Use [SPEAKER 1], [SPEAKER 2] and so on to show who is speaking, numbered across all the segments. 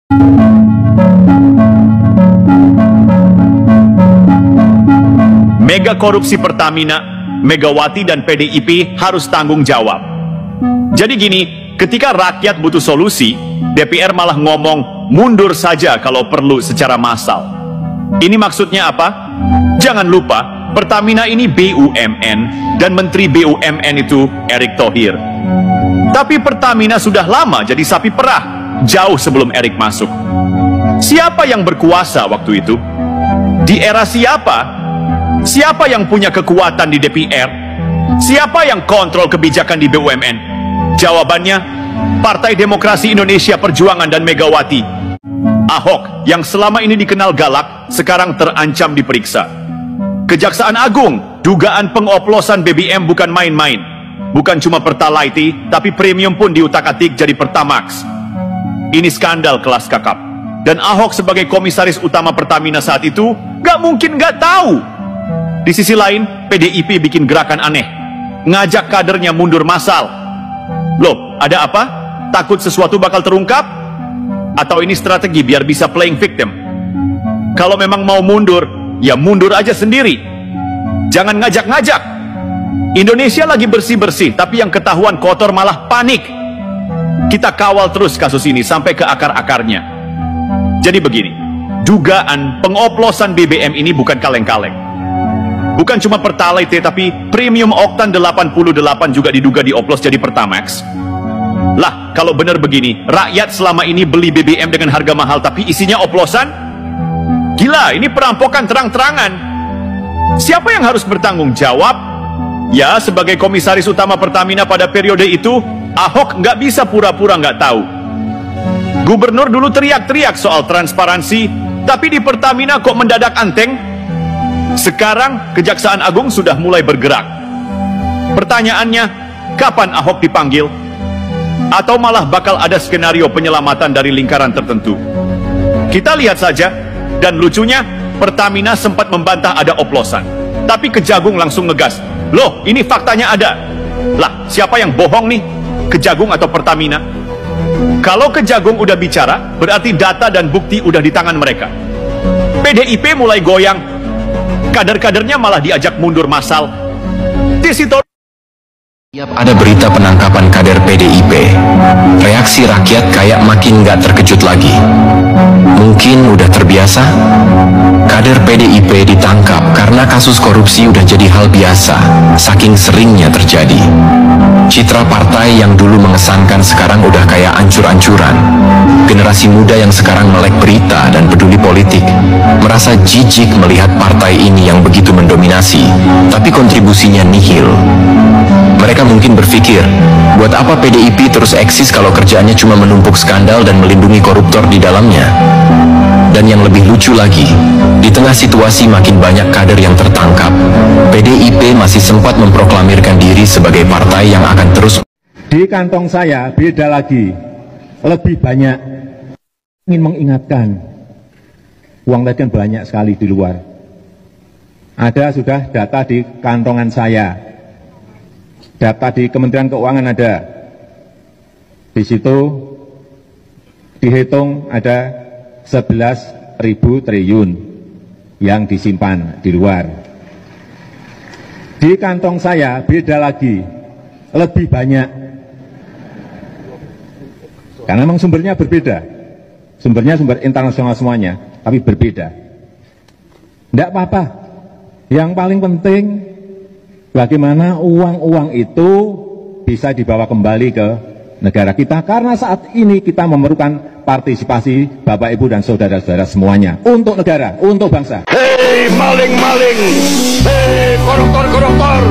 [SPEAKER 1] Mega korupsi Pertamina, Megawati dan PDIP harus tanggung jawab. Jadi gini, ketika rakyat butuh solusi, DPR malah ngomong mundur saja kalau perlu secara massal. Ini maksudnya apa? Jangan lupa, Pertamina ini BUMN dan Menteri BUMN itu Erick Thohir. Tapi Pertamina sudah lama jadi sapi perah, jauh sebelum Erick masuk. Siapa yang berkuasa waktu itu? Di era siapa? Siapa yang punya kekuatan di DPR? Siapa yang kontrol kebijakan di BUMN? Jawabannya, Partai Demokrasi Indonesia Perjuangan dan Megawati. Ahok yang selama ini dikenal galak, sekarang terancam diperiksa. Kejaksaan Agung, dugaan pengoplosan BBM bukan main-main. Bukan cuma Pertalite, tapi premium pun diutak-atik jadi Pertamax. Ini skandal kelas kakap. Dan Ahok sebagai komisaris utama Pertamina saat itu, gak mungkin gak tahu. Di sisi lain, PDIP bikin gerakan aneh, ngajak kadernya mundur massal. Loh, ada apa? Takut sesuatu bakal terungkap? Atau ini strategi biar bisa playing victim? Kalau memang mau mundur, ya mundur aja sendiri. Jangan ngajak-ngajak. Indonesia lagi bersih-bersih, tapi yang ketahuan kotor malah panik. Kita kawal terus kasus ini sampai ke akar-akarnya. Jadi begini, dugaan pengoplosan BBM ini bukan kaleng-kaleng. Bukan cuma Pertalite, tapi premium oktan 88 juga diduga dioplos jadi Pertamax. Lah, kalau benar begini, rakyat selama ini beli BBM dengan harga mahal tapi isinya oplosan? Gila, ini perampokan terang-terangan. Siapa yang harus bertanggung jawab? Ya, sebagai komisaris utama Pertamina pada periode itu, Ahok nggak bisa pura-pura nggak tahu. Gubernur dulu teriak-teriak soal transparansi, tapi di Pertamina kok mendadak anteng? Sekarang Kejaksaan Agung sudah mulai bergerak. Pertanyaannya, kapan Ahok dipanggil? Atau malah bakal ada skenario penyelamatan dari lingkaran tertentu? Kita lihat saja. Dan lucunya, Pertamina sempat membantah ada oplosan. Tapi Kejagung langsung ngegas. Loh, ini faktanya ada. Lah, siapa yang bohong nih? Kejagung atau Pertamina? Kalau Kejagung udah bicara, berarti data dan bukti udah di tangan mereka. PDIP mulai goyang. Kader-kadernya malah diajak mundur massal.
[SPEAKER 2] Tiap ada berita penangkapan kader PDIP, reaksi rakyat kayak makin gak terkejut lagi. Mungkin udah terbiasa? Kader PDIP ditangkap karena kasus korupsi udah jadi hal biasa, saking seringnya terjadi. Citra partai yang dulu mengesankan sekarang udah kayak ancur-ancuran. Generasi muda yang sekarang melek berita dan peduli politik, merasa jijik melihat partai ini yang begitu mendominasi, tapi kontribusinya nihil. Mereka mungkin berpikir, buat apa PDIP terus eksis kalau kerjaannya cuma menumpuk skandal dan melindungi koruptor di dalamnya? Dan yang lebih lucu lagi, di tengah situasi makin banyak kader yang tertangkap, PDIP masih sempat memproklamirkan diri sebagai partai yang akan terus.
[SPEAKER 3] Di kantong saya beda lagi, lebih banyak. Ingin mengingatkan, uang tadi kan banyak sekali di luar. Ada sudah data di kantongan saya. Data di Kementerian Keuangan ada. Di situ dihitung ada 11.000 triliun yang disimpan di luar. Di kantong saya beda lagi, lebih banyak. Karena memang sumbernya berbeda. Sumbernya sumber internasional semuanya, tapi berbeda. Tidak apa-apa. Yang paling penting bagaimana uang-uang itu bisa dibawa kembali ke negara kita, karena saat ini kita memerlukan partisipasi Bapak Ibu dan saudara-saudara semuanya untuk negara, untuk bangsa.
[SPEAKER 4] Hei maling-maling, hei koruptor-koruptor,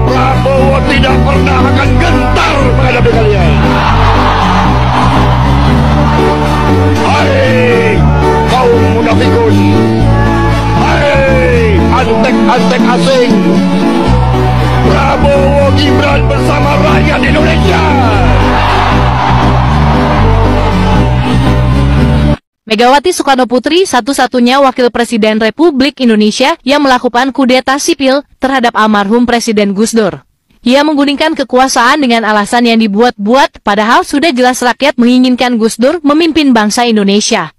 [SPEAKER 4] Prabowo tidak pernah akan gentar menghadapi kalian. Hai kaum munafikun, hai antek-antek asing, Prabowo Gibran bersama rakyat Indonesia.
[SPEAKER 5] Megawati Soekarnoputri satu-satunya wakil Presiden Republik Indonesia yang melakukan kudeta sipil terhadap almarhum Presiden Gus Dur. Ia menggulingkan kekuasaan dengan alasan yang dibuat-buat, padahal sudah jelas rakyat menginginkan Gus Dur memimpin bangsa Indonesia.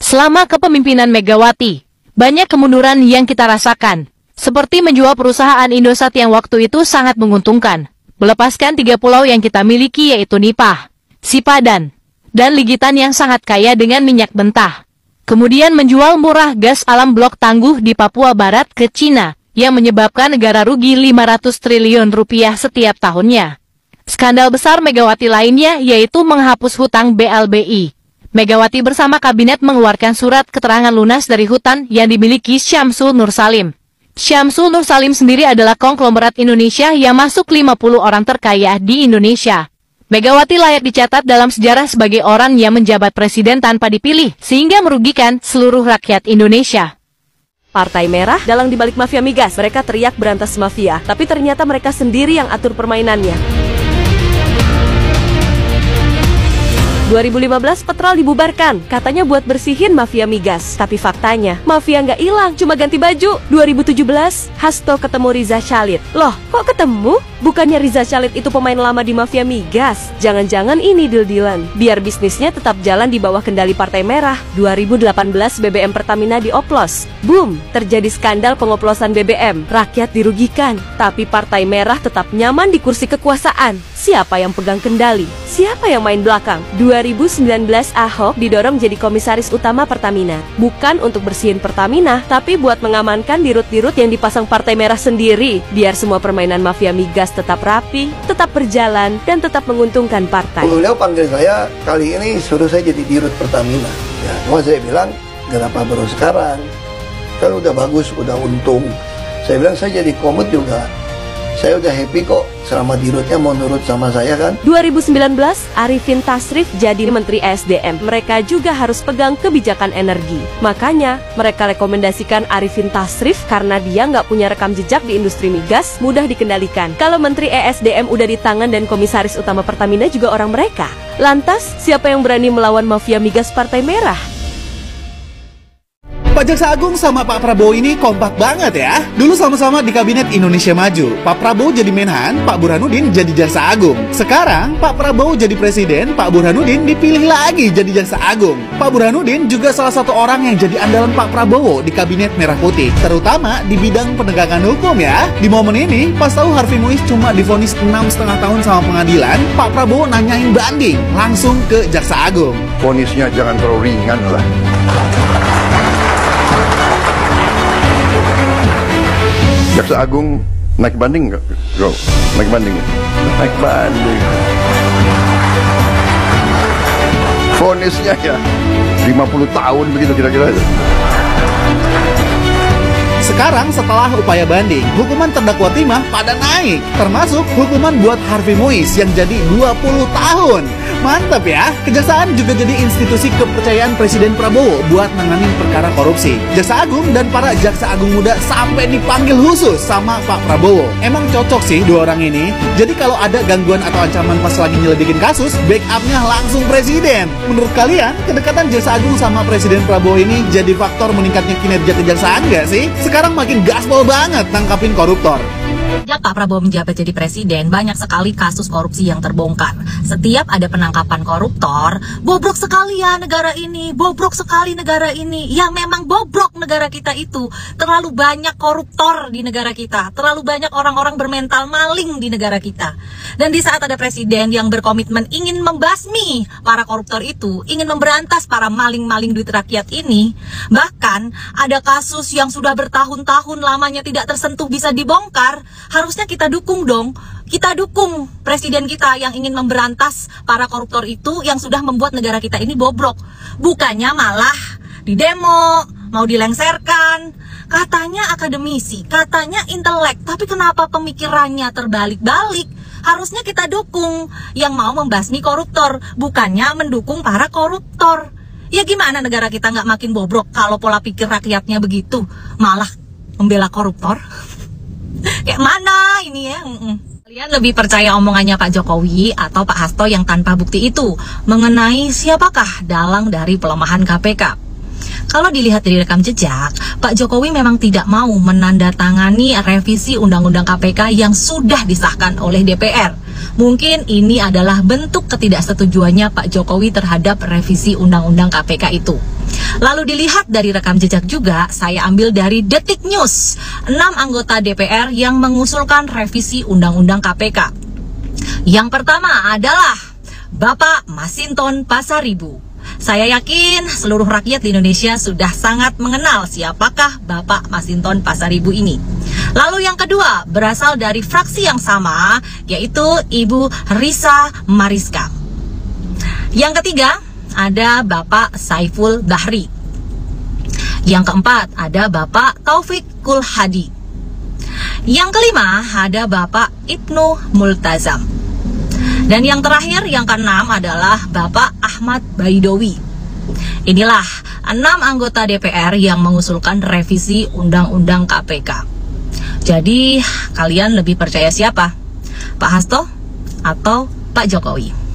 [SPEAKER 5] Selama kepemimpinan Megawati, banyak kemunduran yang kita rasakan, seperti menjual perusahaan Indosat yang waktu itu sangat menguntungkan, melepaskan 3 pulau yang kita miliki yaitu Nipah, Sipadan, dan Ligitan yang sangat kaya dengan minyak mentah. Kemudian menjual murah gas alam blok tangguh di Papua Barat ke Cina, yang menyebabkan negara rugi 500 triliun rupiah setiap tahunnya. Skandal besar Megawati lainnya yaitu menghapus hutang BLBI. Megawati bersama kabinet mengeluarkan surat keterangan lunas dari hutang yang dimiliki Syamsul Nursalim. Syamsul Nursalim sendiri adalah konglomerat Indonesia yang masuk 50 orang terkaya di Indonesia. Megawati layak dicatat dalam sejarah sebagai orang yang menjabat presiden tanpa dipilih, sehingga merugikan seluruh rakyat Indonesia.
[SPEAKER 6] Partai Merah dalang dibalik mafia migas. Mereka teriak berantas mafia, tapi ternyata mereka sendiri yang atur permainannya. 2015 Petrol dibubarkan, katanya buat bersihin mafia migas. Tapi faktanya, mafia nggak hilang, cuma ganti baju. 2017, Hasto ketemu Riza Syahlit. Loh, kok ketemu? Bukannya Riza Syahlit itu pemain lama di mafia migas? Jangan-jangan ini deal-dealan, biar bisnisnya tetap jalan di bawah kendali Partai Merah. 2018 BBM Pertamina dioplos. Boom, terjadi skandal pengoplosan BBM. Rakyat dirugikan, tapi Partai Merah tetap nyaman di kursi kekuasaan. Siapa yang pegang kendali? Siapa yang main belakang? 2019 Ahok didorong jadi komisaris utama Pertamina. Bukan untuk bersihin Pertamina, tapi buat mengamankan dirut-dirut yang dipasang Partai Merah sendiri. Biar semua permainan mafia migas tetap rapi, tetap berjalan, dan tetap menguntungkan partai.
[SPEAKER 7] Beliau panggil saya, kali ini suruh saya jadi dirut Pertamina. Ya, cuma saya bilang, kenapa baru sekarang? Kan udah bagus, udah untung. Saya bilang, saya jadi komut juga. Saya udah happy kok, selama dirutnya mau nurut sama saya kan.
[SPEAKER 6] 2019, Arifin Tasrif jadi Menteri SDM. Mereka juga harus pegang kebijakan energi. Makanya, mereka rekomendasikan Arifin Tasrif karena dia nggak punya rekam jejak di industri migas, mudah dikendalikan. Kalau Menteri ESDM udah di tangan dan komisaris utama Pertamina juga orang mereka. Lantas, siapa yang berani melawan mafia migas Partai Merah?
[SPEAKER 8] Pak Jaksa Agung sama Pak Prabowo ini kompak banget ya. Dulu sama-sama di Kabinet Indonesia Maju. Pak Prabowo jadi Menhan, Pak Burhanuddin jadi Jaksa Agung. Sekarang Pak Prabowo jadi Presiden, Pak Burhanuddin dipilih lagi jadi Jaksa Agung. Pak Burhanuddin juga salah satu orang yang jadi andalan Pak Prabowo di Kabinet Merah Putih, terutama di bidang penegakan hukum ya. Di momen ini, pas tahu Harvey Muiz cuma divonis 6,5 tahun sama pengadilan, Pak Prabowo nanyain banding langsung ke Jaksa Agung.
[SPEAKER 4] Vonisnya jangan terlalu ringan lah. Jaksa Agung naik banding nggak? Naik banding nggak? Naik banding. Vonisnya ya 50 tahun begitu kira-kira.
[SPEAKER 8] Sekarang setelah upaya banding, hukuman terdakwa timah pada naik, termasuk hukuman buat Harvey Muiz yang jadi 20 tahun. Mantap ya, Kejaksaan juga jadi institusi kepercayaan Presiden Prabowo buat nanganin perkara korupsi. Jaksa Agung dan para Jaksa Agung muda sampai dipanggil khusus sama Pak Prabowo. Emang cocok sih dua orang ini. Jadi kalau ada gangguan atau ancaman pas lagi nyelidikin kasus, backupnya langsung Presiden. Menurut kalian, kedekatan Jaksa Agung sama Presiden Prabowo ini jadi faktor meningkatnya kinerja kejaksaan nggak sih? Sekarang makin gaspol banget tangkapin koruptor.
[SPEAKER 9] Sejak Pak Prabowo menjabat jadi presiden, banyak sekali kasus korupsi yang terbongkar. Setiap ada penangkapan koruptor, bobrok sekali ya negara ini, bobrok sekali negara ini. Ya memang bobrok negara kita itu. Terlalu banyak koruptor di negara kita, terlalu banyak orang-orang bermental maling di negara kita. Dan di saat ada presiden yang berkomitmen ingin membasmi para koruptor itu, ingin memberantas para maling-maling duit rakyat ini, bahkan ada kasus yang sudah bertahun-tahun lamanya tidak tersentuh bisa dibongkar, harusnya kita dukung dong. Kita dukung presiden kita yang ingin memberantas para koruptor itu yang sudah membuat negara kita ini bobrok. Bukannya malah di demo, mau dilengsarkan. Katanya akademisi, katanya intelek, tapi kenapa pemikirannya terbalik-balik? Harusnya kita dukung yang mau membasmi koruptor, bukannya mendukung para koruptor. Ya gimana negara kita nggak makin bobrok kalau pola pikir rakyatnya begitu, malah membela koruptor? Kayak mana ini ya? Kalian lebih percaya omongannya Pak Jokowi atau Pak Hasto yang tanpa bukti itu mengenai siapakah dalang dari pelemahan KPK? Kalau dilihat dari rekam jejak, Pak Jokowi memang tidak mau menandatangani revisi Undang-Undang KPK yang sudah disahkan oleh DPR. Mungkin ini adalah bentuk ketidaksetujuannya Pak Jokowi terhadap revisi Undang-Undang KPK itu. Lalu dilihat dari rekam jejak juga, saya ambil dari Detik News, 6 anggota DPR yang mengusulkan revisi Undang-Undang KPK. Yang pertama adalah Bapak Masinton Pasaribu. Saya yakin seluruh rakyat di Indonesia sudah sangat mengenal siapakah Bapak Masinton Pasaribu ini. Lalu yang kedua berasal dari fraksi yang sama, yaitu Ibu Risa Mariska. Yang ketiga ada Bapak Saiful Bahri. Yang keempat ada Bapak Taufik Kulhadi. Yang kelima ada Bapak Ibnu Multazam. Dan yang terakhir, yang keenam adalah Bapak Ahmad Baidowi. Inilah 6 anggota DPR yang mengusulkan revisi Undang-Undang KPK. Jadi, kalian lebih percaya siapa? Pak Hasto atau Pak Jokowi?